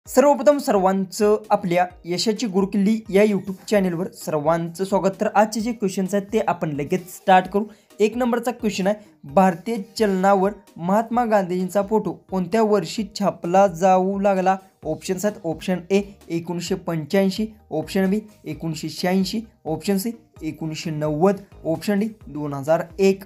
सर्वप्रथम सर्वांचं आपल्या यशाची गुरुकिल्ली या यूट्यूब चॅनलवर सर्वांचं स्वागत। तर आजचे जे क्वेश्चन्स आहेत ते आपण लगेच स्टार्ट करू। एक नंबरचा क्वेश्चन आहे, भारतीय चलनावर महात्मा गांधींचा फोटो कोणत्या वर्षी छापला जाऊ लागला? ऑप्शन्स आहेत, option A 1985, option B 1986, option C 1990, option D 2001।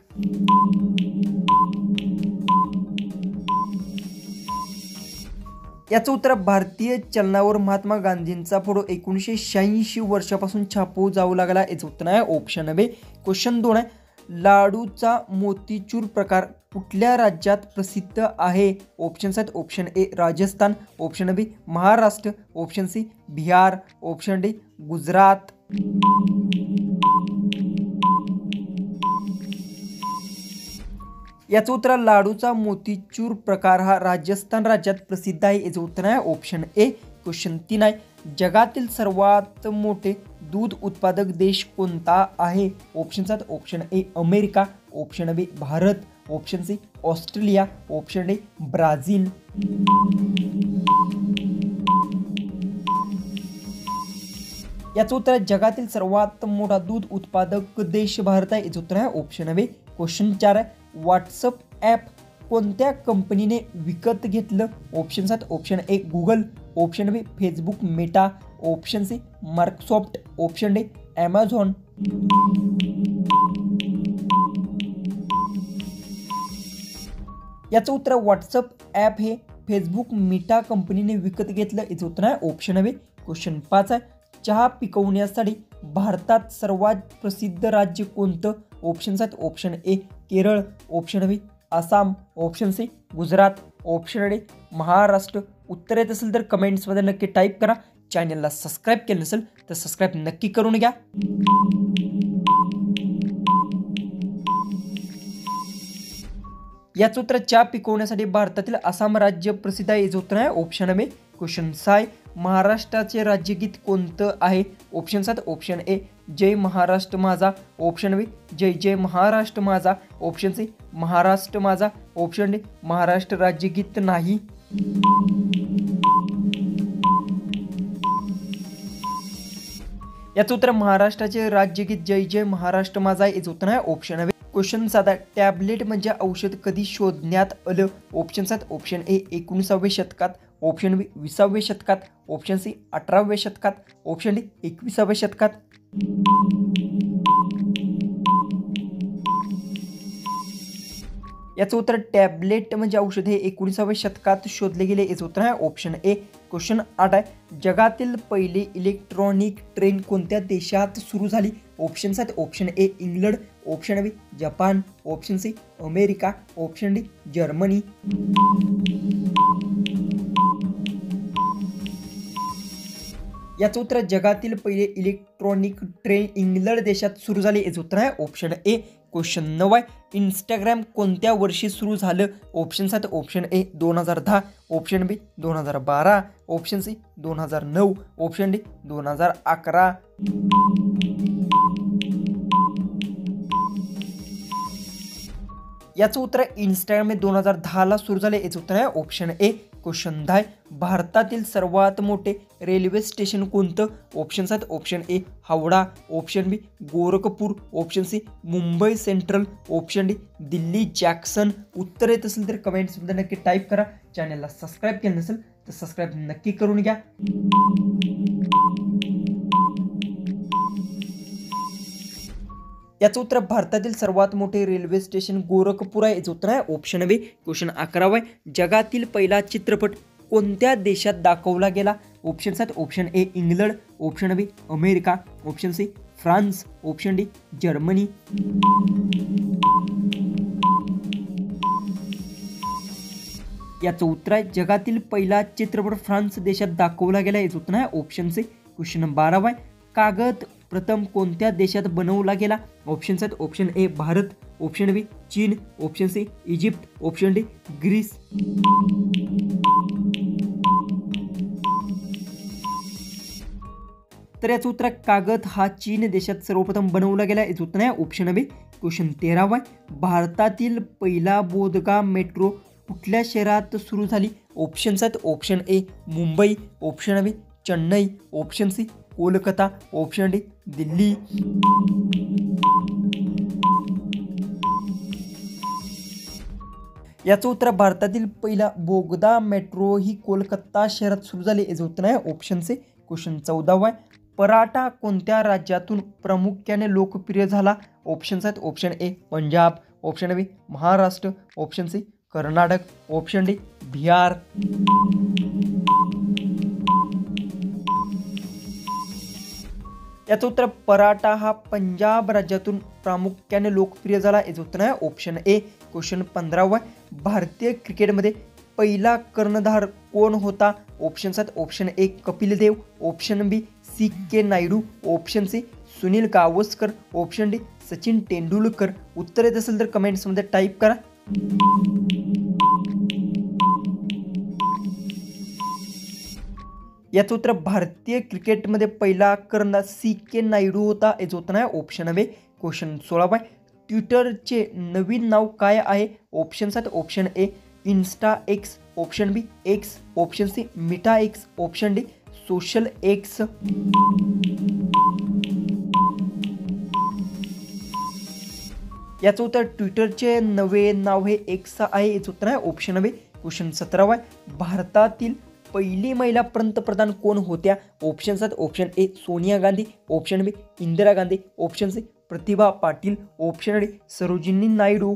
याचं उत्तर, भारतीय चलनावर महात्मा गांधींचा फोटो 1986 वर्षापासून छापू जाऊ लागला। याचं उत्तर आहे ऑप्शन बी। क्वेश्चन 2 आहे, लाडूचा मोतीचूर प्रकार कुठल्या राज्यात प्रसिद्ध आहे? ऑप्शन्स आहेत, option A Rajasthan, option B Maharashtra, option C Bihar, option D Gujarat. याचं उत्तर, लाडूचा मोतीचूर प्रकार हा राजस्थान राज्यात प्रसिद्ध आहे। याचं उत्तर आहे ऑप्शन ए। क्वेश्चन 3 आहे, जगातील सर्वात मोठे दूध उत्पादक देश कोणता आहे? ऑप्शन्स आहेत, option A America, option B Bharat, option C Australia, option D Brazil. याचं उत्तर, जगातील सर्वात मोठा दूध उत्पादक देश भारत आहे। याचं उत्तर आहे ऑप्शन बी। क्वेश्चन 4 आहे, व्हॉट्सअप ॲप कोणत्या कंपनीने विकत घेतलं? ऑप्शन्स आहेत, option A Google, option B Facebook Meta, option C Microsoft, option D Amazon. याचं उत्तर, व्हॉट्सअप ॲप हे फेसबुक मेटा कंपनीने विकत घेतलं। याचं उत्तर आहे ऑप्शन बी। क्वेश्चन 5 आहे, चहा पिकवण्यासाठी भारतात सर्वात प्रसिद्ध राज्य कोणतं? ऑप्शन्स आहेत, option A Kerala, option B Assam, option C Gujarat, option D Maharashtra. उत्तर येत असेल तर कमेंट्समध्ये नक्की टाईप करा। चॅनलला सबस्क्राईब केलं नसेल तर सबस्क्राईब नक्की करून घ्या। याच उत्तर, चहा पिकवण्यासाठी भारतातील आसाम राज्य प्रसिद्ध आहे। याचं उत्तर आहे ऑप्शन बी। क्वेश्चन 6 आहे, महाराष्ट्राचे राज्यगीत कोणतं आहे? ऑप्शन्स आहेत, ऑप्शन ए जय महाराष्ट्र माझा, ऑप्शन बी जय जय महाराष्ट्र माझा, ऑप्शन सी महाराष्ट्र माझा, ऑप्शन डी महाराष्ट्र राज्यगीत नाही। याचं उत्तर, महाराष्ट्राचे राज्यगीत जय जय महाराष्ट्र माझा आहे। याचं उत्तर आहे ऑप्शन बी। क्वेश्चन 7 आहे, टॅबलेट म्हणजे औषध कधी शोधण्यात आलं? ऑप्शन्स आहेत, ऑप्शन ए 19व्या शतकात, ऑप्शन बी 20व्या शतकात, ऑप्शन सी 18व्या शतकात, ऑप्शन डी 21व्या शतकात। याचं उत्तर, टॅबलेट म्हणजे औषध हे 19व्या शतकात शोधले गेले। याचं उत्तर आहे ऑप्शन ए। क्वेश्चन 8 आहे, जगातील पहिली इलेक्ट्रॉनिक ट्रेन कोणत्या देशात सुरू झाली? ऑप्शन्स आहेत, option A England, option B Japan, option C America, option D Germany. याचं उत्तर, जगातील पहिले इलेक्ट्रॉनिक ट्रेन इंग्लंड देशात सुरू झाले। याचं उत्तर आहे ऑप्शन ए। क्वेश्चन 9 आहे, इंस्टाग्राम कोणत्या वर्षी सुरू झालं? ऑप्शन्स आहेत, option A 2010, option B 2012, option C 2009, option D 2011। याचं उत्तर, इंस्टाग्राम हे 2010ला सुरू झाले। याचं उत्तर आहे ऑप्शन ए। क्वेश्चन 10, भारतातील सर्वात मोठे रेल्वे स्टेशन कोणतं? ऑप्शन्स आहेत, option A Howrah, option B Gorakhpur, option C Mumbai central, option D Delhi junction. उत्तर येत असेल तर कमेंट्समध्ये नक्की टाईप करा। चॅनलला सबस्क्राईब केलं नसेल तर सबस्क्राईब नक्की करून घ्या। याचं उत्तर, भारतातील सर्वात मोठे रेल्वे स्टेशन गोरखपूर आहे। याचं उत्तर आहे ऑप्शन बी। क्वेश्चन 11 आहे, जगातील पहिला चित्रपट कोणत्या देशात दाखवला गेला? ऑप्शन्स आहेत, option A England, option B America, option C France, option D Germany. याचं उत्तर आहे, जगातील पहिला चित्रपट फ्रान्स देशात दाखवला गेला। याचं उत्तर आहे ऑप्शन सी। क्वेश्चन 12 आहे, कागद प्रथम कोणत्या देशात बनवला गेला? ऑप्शन्स आहेत, option A Bharat, option B चीन, option C Egypt, option D Greece. तर याचं उत्तर, कागद हा चीन देशात सर्वप्रथम बनवला गेला। याचं उत्तर आहे ऑप्शन बी। क्वेश्चन 13 आहे, भारतातील पहिला बोधगा मेट्रो कुठल्या शहरात सुरू झाली? ऑप्शन्स आहेत option A Mumbai, option B Chennai, option C Kolkata, option D Delhi. याचं उत्तर भारतातील पहिला बोगदा मेट्रो ही कोलकाता शहरात सुरू झाली. याचं उत्तर आहे ऑप्शन सी. क्वेश्चन 14 आहे. पराठा कोणत्या राज्यातून प्रामुख्याने लोकप्रिय झाला? ऑप्शन्स आहेत option A Punjab, option B Maharashtra, option C Karnataka, option D Bihar. याचं उत्तर पराठा हा पंजाब राज्यातून प्रामुख्याने लोकप्रिय झाला. याचं उत्तर आहे ऑप्शन ए. क्वेश्चन 15 आहे. भारतीय क्रिकेटमध्ये पहिला कर्णधार कोण होता? ऑप्शन्स आहेत option A Kapil Dev, option B C K. Naidu, option C Sunil Gavaskar, option D Sachin Tendulkar. उत्तर येत असेल तर कमेंट्समध्ये टाईप करा. याचं उत्तर भारतीय क्रिकेटमध्ये पहिला कर्णधार सी.के. नायडू होता. याचं उत्तर आहे ऑप्शन बी. क्वेश्चन 16 आहे. ट्विटरचे नवीन नाव काय आहे? ऑप्शन्स आहेत option A Insta X, option B X, option C Meta X, option D social X. याचं उत्तर ट्विटरचे नवे नाव हे एक्स आहे. याचं उत्तर आहे ऑप्शन बी. क्वेश्चन 17 आहे. भारतातील पहिली महिला पंतप्रधान कोण होत्या? ऑप्शन्स आहेत option A Sonia Gandhi, option B Indira Gandhi, option C Pratibha Patil, option D Sarojini Naidu.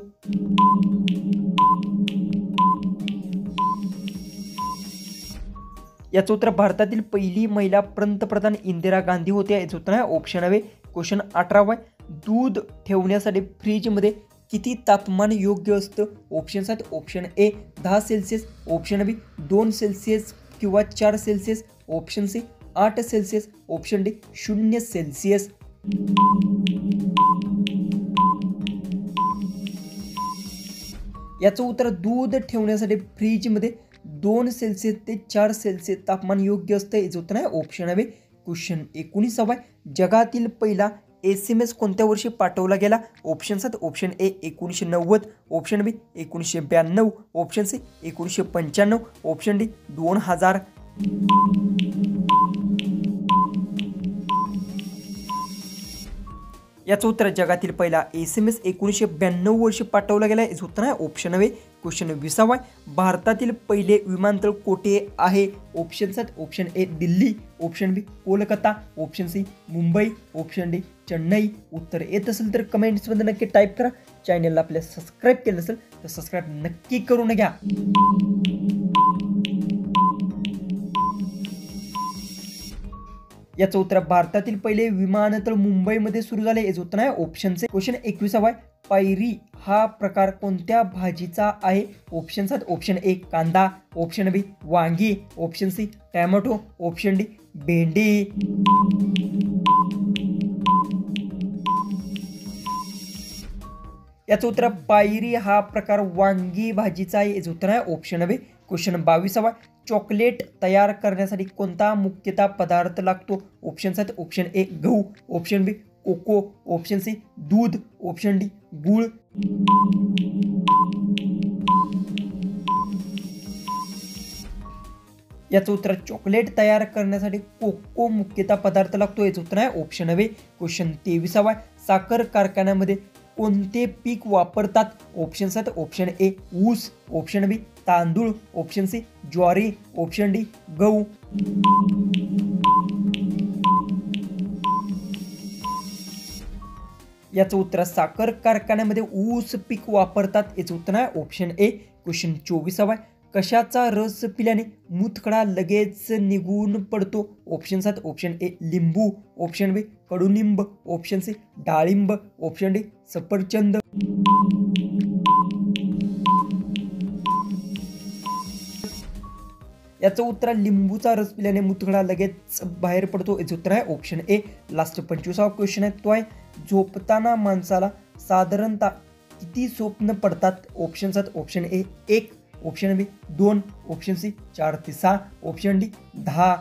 याचं उत्तर भारतातील पहिली महिला पंतप्रधान इंदिरा गांधी होत्या. याचं उत्तर आहे ऑप्शन बी. क्वेश्चन 18 आहे. दूध ठेवण्यासाठी फ्रीजमध्ये किती तापमान योग्य असतं? ऑप्शन्स आहेत option A 10 celsius, option B 2 celsius किंवा 4 celsius, option C 8 celsius, option D 0 celsius. याचं उत्तर दूध ठेवण्यासाठी फ्रीजमध्ये 2 सेल्सिअस ते 4 सेल्सिअस तापमान योग्य असतं. याचं उत्तर आहे ऑप्शन बी. क्वेश्चन 19 आहे. जगातील पहिला SMS कोणत्या वर्षी पाठवला गेला? ऑप्शन्स आहेत option A 1990, option B 1992, option C 1995, option D 2000. याचं उत्तर जगातील पहिला SMS 1992 वर्षी पाठवला गेला. याचं उत्तर आहे ऑप्शन बी. क्वेश्चन 20 आहे. भारतातील पहिले विमानतळ कोठे आहे? ऑप्शन्स आहेत option A Delhi, option B Kolkata, option C Mumbai, option D Chennai. उत्तर येत असेल तर कमेंट्समध्ये नक्की टाईप करा. चॅनलला आपल्या सबस्क्राईब केलं असेल तर सबस्क्राईब नक्की करून घ्या. याचं उत्तर भारतातील पहिले विमानतळ मुंबईमध्ये सुरू झाले. याचं उत्तर आहे ऑप्शन सी. क्वेश्चन 21 आहे. पायरी हा प्रकार कोणत्या भाजीचा आहे? ऑप्शन्स आहेत ऑप्शन ए कांदा, ऑप्शन बी वांगी, option C tomato, option D भेंडी. याचं उत्तर पायरी हा प्रकार वांगी भाजीचा आहे. याचं उत्तर आहे ऑप्शन बी. क्वेश्चन 22 आहे. चॉकलेट तयार करण्यासाठी कोणता मुख्यतः पदार्थ लागतो? ऑप्शन्स आहेत ऑप्शन ए गहू, ऑप्शन बी कोको, ऑप्शन सी दूध, ऑप्शन डी गूळ. याचं उत्तर चॉकलेट तयार करण्यासाठी कोको मुख्यतः पदार्थ लागतो. याचं उत्तर आहे ऑप्शन बी. क्वेश्चन 23 आहे. साखर कारखान्यामध्ये कोणते पीक वापरतात? ऑप्शन्स आहेत ऑप्शन ए ऊस, ऑप्शन बी तांदूळ, ऑप्शन सी ज्वारी, ऑप्शन डी गहू. याचं उत्तर साखर कारखान्यामध्ये ऊस पीक वापरतात. याचं उत्तर आहे ऑप्शन ए. क्वेश्चन 24 आहे. कशाचा रस पिल्याने मूतखडा लगेच निघून पडतो? ऑप्शन्स आहेत ऑप्शन ए लिंबू, ऑप्शन बी कडुलिंब, ऑप्शन सी डाळिंब, ऑप्शन डी सफरचंद. याचं उत्तर लिंबूचा रस पिल्याने मूतखडा लगेच बाहेर पडतो. याचं उत्तर आहे ऑप्शन ए. लास्ट 25वा क्वेश्चन आहे तो आहे. झोपताना माणसाला साधारणतः किती स्वप्न पडतात? ऑप्शन्स आहेत option A 1, option B 2, option C 4 ते 6, ऑप्शन डी 10.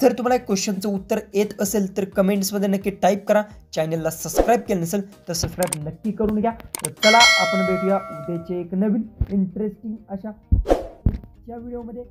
जर तुम्हाला क्वेश्चनचं उत्तर येत असेल तर कमेंट्समध्ये नक्की टाईप करा. चॅनलला सबस्क्राईब केलं नसेल तर सबस्क्राईब नक्की करून घ्या. तर चला आपण भेटूया उद्याचे एक नवीन इंटरेस्टिंग अशा व्हिडिओमध्ये.